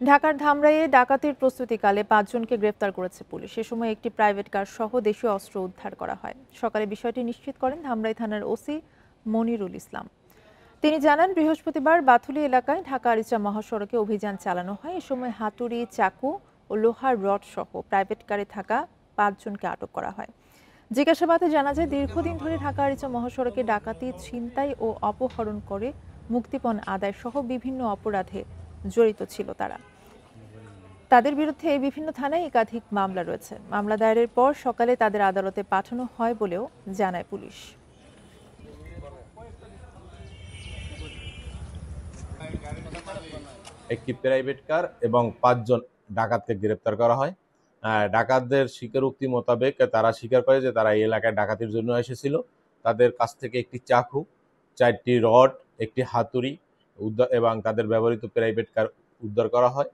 ঢাকার ধামরাইয়ে ডাকাতির প্রস্তুতিকালে ৫ জনকে গ্রেফতার করেছে পুলিশ। এ সময় একটি প্রাইভেট কার সহ দেশীয় অস্ত্র উদ্ধার করা হয়। সকালে বিষয়টি নিশ্চিত করেন ধামরাই থানার ওসি মনিরুল ইসলাম। তিনি জানান, বৃহস্পতিবার বাথুলি এলাকায় ঢাকা আরিচা মহাসড়কে অভিযান চালানো হয়। এ সময় হাতুড়ি, চাকু ও লোহার রড সহ প্রাইভেট কারে থাকা ৫ জনকে আটক করা হয়। জিজ্ঞাসাবাদে জানা যায়, দীর্ঘদিন ধরে ঢাকা আরিচা মহাসড়কে ডাকাতি, ছিনতাই ও অপহরণ করে মুক্তিপণ আদায় সহ বিভিন্ন অপরাধে জড়িত ছিল তারা। তাদের বিরুদ্ধে বিভিন্ন থানায় একাধিক মামলা রয়েছে। মামলা দায়েরের পর সকালে তাদের আদালতে পাঠানো হয় বলেও জানায় পুলিশ। একটি প্রাইভেট কার এবং ৫ জন ডাকাতকে গ্রেপ্তার করা হয়। ডাকাতদের স্বীকারোক্তি মোতাবেক তারা স্বীকার করে যে তারা এই এলাকায় ডাকাতির জন্য এসেছিল। তাদের কাছ থেকে একটি চাকু, ৪টি রড, একটি হাতুড়ি এবং তাদের ব্যবহৃত প্রাইভেট কার উদ্ধার করা হয়।